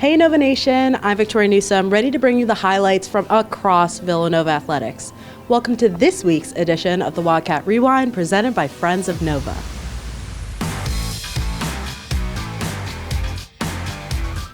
Hey Nova Nation, I'm Victoria Newsome, ready to bring you the highlights from across Villanova Athletics. Welcome to this week's edition of the Wildcat Rewind, presented by Friends of Nova.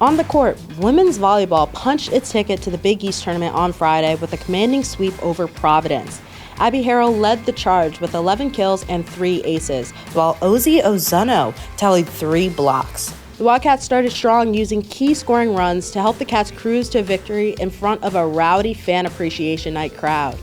On the court, women's volleyball punched its ticket to the Big East tournament on Friday with a commanding sweep over Providence. Abby Harrell led the charge with 11 kills and 3 aces, while Ozzy Ozono tallied 3 blocks. The Wildcats started strong, using key scoring runs to help the Cats cruise to victory in front of a rowdy fan appreciation night crowd.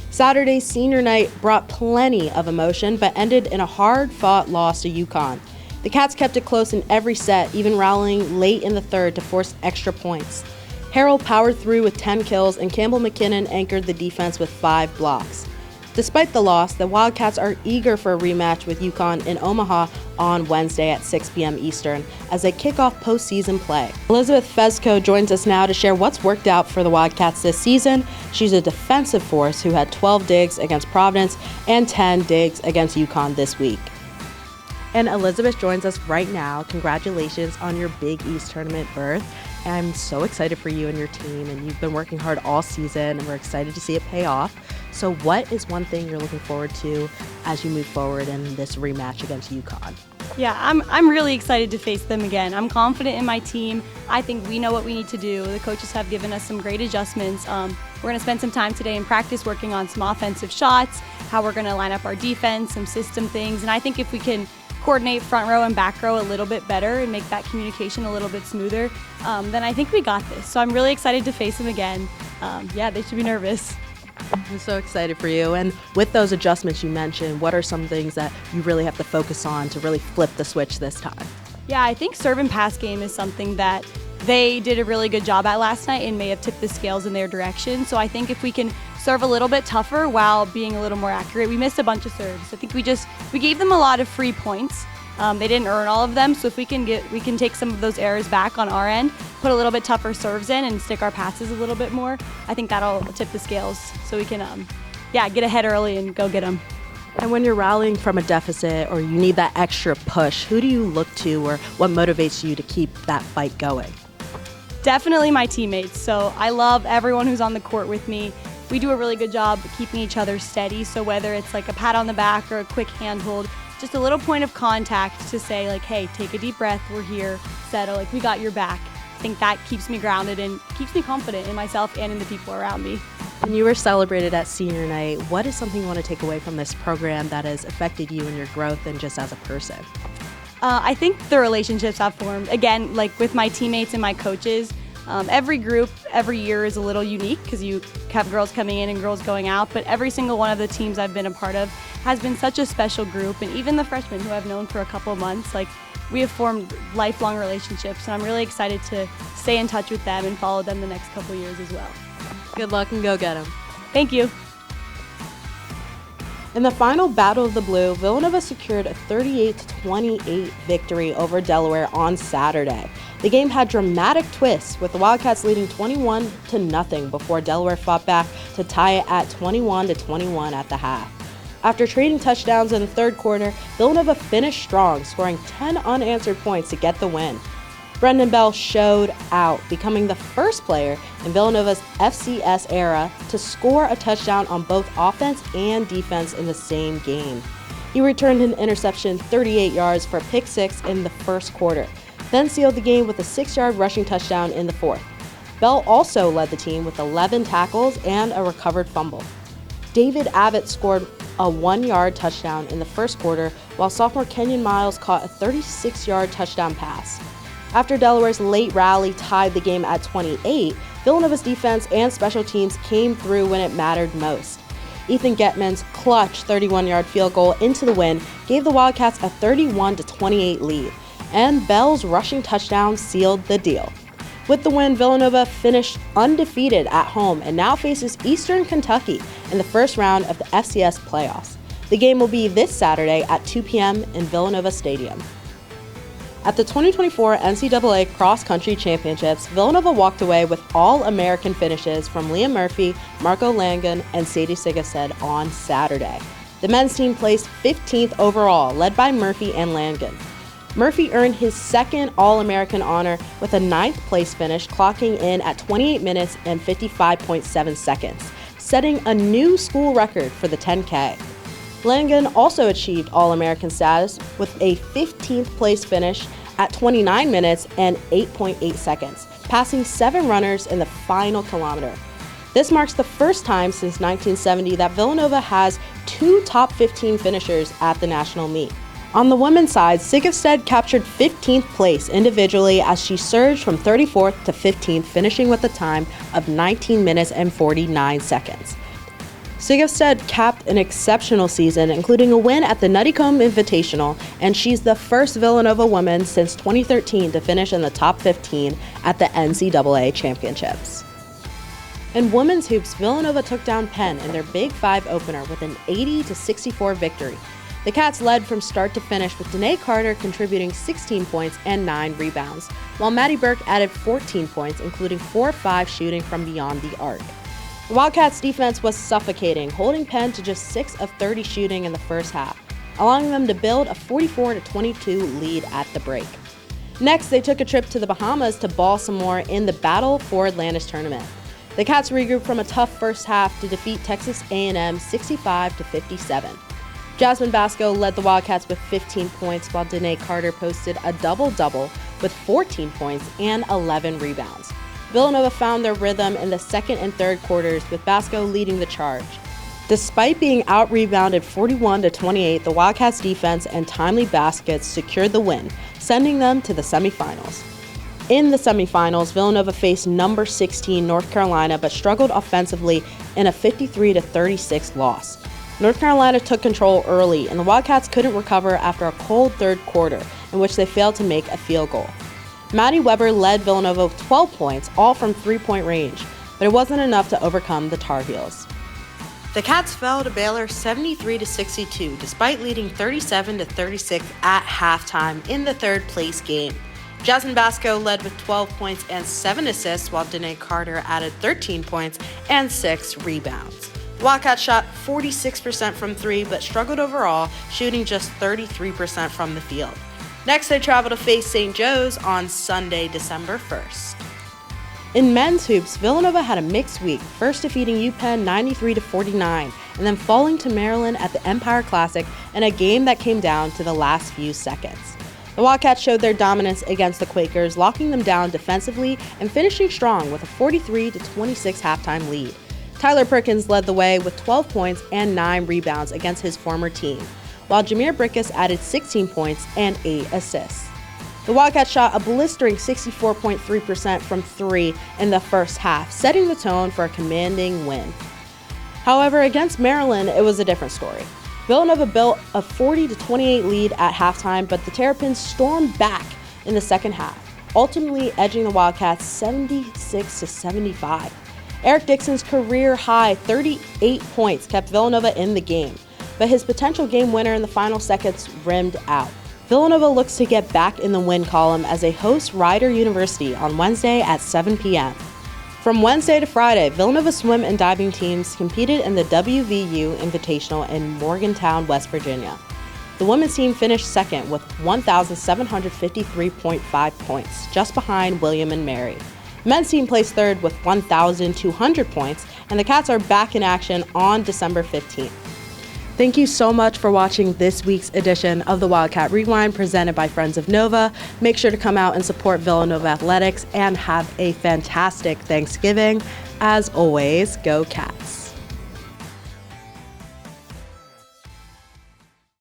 Saturday's senior night brought plenty of emotion, but ended in a hard-fought loss to UConn. The Cats kept it close in every set, even rallying late in the third to force extra points. Harrell powered through with 10 kills, and Campbell McKinnon anchored the defense with 5 blocks. Despite the loss, the Wildcats are eager for a rematch with UConn in Omaha on Wednesday at 6 p.m. Eastern as they kick off postseason play. Elizabeth Feczko joins us now to share what's worked out for the Wildcats this season. She's a defensive force who had 12 digs against Providence and 10 digs against UConn this week. And Elizabeth joins us right now. Congratulations on your Big East tournament berth. I'm so excited for you and your team, and you've been working hard all season, and we're excited to see it pay off. So what is one thing you're looking forward to as you move forward in this rematch against UConn? Yeah, I'm really excited to face them again. I'm confident in my team. I think we know what we need to do. The coaches have given us some great adjustments. We're going to spend some time today in practice working on some offensive shots, how we're going to line up our defense, some system things, and I think if we can coordinate front row and back row a little bit better and make that communication a little bit smoother, then I think we got this. So I'm really excited to face them again. They should be nervous. I'm so excited for you. And with those adjustments you mentioned, what are some things that you really have to focus on to really flip the switch this time? Yeah, I think serve and pass game is something that they did a really good job at last night and may have tipped the scales in their direction. So I think if we can serve a little bit tougher while being a little more accurate. We missed a bunch of serves. I think we gave them a lot of free points. They didn't earn all of them, so if we can take some of those errors back on our end, put a little bit tougher serves in and stick our passes a little bit more, I think that'll tip the scales so we can get ahead early and go get them. And when you're rallying from a deficit or you need that extra push, who do you look to or what motivates you to keep that fight going? Definitely my teammates. So I love everyone who's on the court with me. We do a really good job keeping each other steady, so whether it's like a pat on the back or a quick handhold, just a little point of contact to say like, hey, take a deep breath, we're here, settle, like we got your back. I think that keeps me grounded and keeps me confident in myself and in the people around me. And you were celebrated at senior night. What is something you want to take away from this program that has affected you and your growth and just as a person? I think the relationships I've formed, again, like with my teammates and my coaches. Every group, every year is a little unique because you have girls coming in and girls going out, but every single one of the teams I've been a part of has been such a special group, and even the freshmen who I've known for a couple of months, like we have formed lifelong relationships, and I'm really excited to stay in touch with them and follow them the next couple of years as well. Good luck and go get them. Thank you. In the final Battle of the Blue, Villanova secured a 38-28 victory over Delaware on Saturday. The game had dramatic twists, with the Wildcats leading 21-0 before Delaware fought back to tie it at 21-21 at the half. After trading touchdowns in the third quarter, Villanova finished strong, scoring 10 unanswered points to get the win. Brendan Bell showed out, becoming the first player in Villanova's FCS era to score a touchdown on both offense and defense in the same game. He returned an interception 38 yards for a pick six in the first quarter, then sealed the game with a 6-yard rushing touchdown in the fourth. Bell also led the team with 11 tackles and a recovered fumble. David Abbott scored a 1-yard touchdown in the first quarter, while sophomore Kenyon Miles caught a 36-yard touchdown pass. After Delaware's late rally tied the game at 28, Villanova's defense and special teams came through when it mattered most. Ethan Getman's clutch 31-yard field goal into the win gave the Wildcats a 31-28 lead, and Bell's rushing touchdown sealed the deal. With the win, Villanova finished undefeated at home and now faces Eastern Kentucky in the first round of the FCS playoffs. The game will be this Saturday at 2 p.m. in Villanova Stadium. At the 2024 NCAA Cross Country Championships, Villanova walked away with All-American finishes from Liam Murphy, Marco Langan, and Sadie Sigased on Saturday. The men's team placed 15th overall, led by Murphy and Langan. Murphy earned his second All-American honor with a 9th place finish, clocking in at 28 minutes and 55.7 seconds, setting a new school record for the 10K. Langan also achieved All-American status with a 15th place finish at 29 minutes and 8.8 seconds, passing 7 runners in the final kilometer. This marks the first time since 1970 that Villanova has 2 top 15 finishers at the national meet. On the women's side, Sigefsted captured 15th place individually as she surged from 34th to 15th, finishing with a time of 19 minutes and 49 seconds. Sigefsted capped an exceptional season, including a win at the Nuttycombe Invitational, and she's the first Villanova woman since 2013 to finish in the top 15 at the NCAA Championships. In women's hoops, Villanova took down Penn in their Big 5 opener with an 80-64 victory. The Cats led from start to finish, with Danae Carter contributing 16 points and 9 rebounds, while Maddie Burke added 14 points, including 4-5 shooting from beyond the arc. The Wildcats' defense was suffocating, holding Penn to just 6 of 30 shooting in the first half, allowing them to build a 44-22 lead at the break. Next, they took a trip to the Bahamas to ball some more in the Battle for Atlantis tournament. The Cats regrouped from a tough first half to defeat Texas A&M 65-57. Jasmine Basco led the Wildcats with 15 points, while Danae Carter posted a double-double with 14 points and 11 rebounds. Villanova found their rhythm in the second and third quarters, with Basco leading the charge. Despite being out-rebounded 41-28, the Wildcats' defense and timely baskets secured the win, sending them to the semifinals. In the semifinals, Villanova faced number 16 North Carolina, but struggled offensively in a 53-36 loss. North Carolina took control early, and the Wildcats couldn't recover after a cold third quarter, in which they failed to make a field goal. Maddie Weber led Villanova with 12 points, all from three-point range, but it wasn't enough to overcome the Tar Heels. The Cats fell to Baylor 73-62, despite leading 37-36 at halftime in the third-place game. Jasmine Basco led with 12 points and 7 assists, while Danae Carter added 13 points and 6 rebounds. The Wildcats shot 46% from 3, but struggled overall, shooting just 33% from the field. Next, they travel to face St. Joe's on Sunday, December 1st. In men's hoops, Villanova had a mixed week, first defeating UPenn 93-49, and then falling to Maryland at the Empire Classic in a game that came down to the last few seconds. The Wildcats showed their dominance against the Quakers, locking them down defensively and finishing strong with a 43-26 halftime lead. Tyler Perkins led the way with 12 points and 9 rebounds against his former team, while Jameer Brickus added 16 points and 8 assists. The Wildcats shot a blistering 64.3% from 3 in the first half, setting the tone for a commanding win. However, against Maryland, it was a different story. Villanova built a 40-28 lead at halftime, but the Terrapins stormed back in the second half, ultimately edging the Wildcats 76-75. Eric Dixon's career-high 38 points kept Villanova in the game, but his potential game winner in the final seconds rimmed out. Villanova looks to get back in the win column as they host Rider University on Wednesday at 7 p.m. From Wednesday to Friday, Villanova swim and diving teams competed in the WVU Invitational in Morgantown, West Virginia. The women's team finished second with 1,753.5 points, just behind William and Mary. The men's team placed third with 1,200 points, and the Cats are back in action on December 15th. Thank you so much for watching this week's edition of the Wildcat Rewind presented by Friends of Nova. Make sure to come out and support Villanova Athletics and have a fantastic Thanksgiving. As always, go Cats!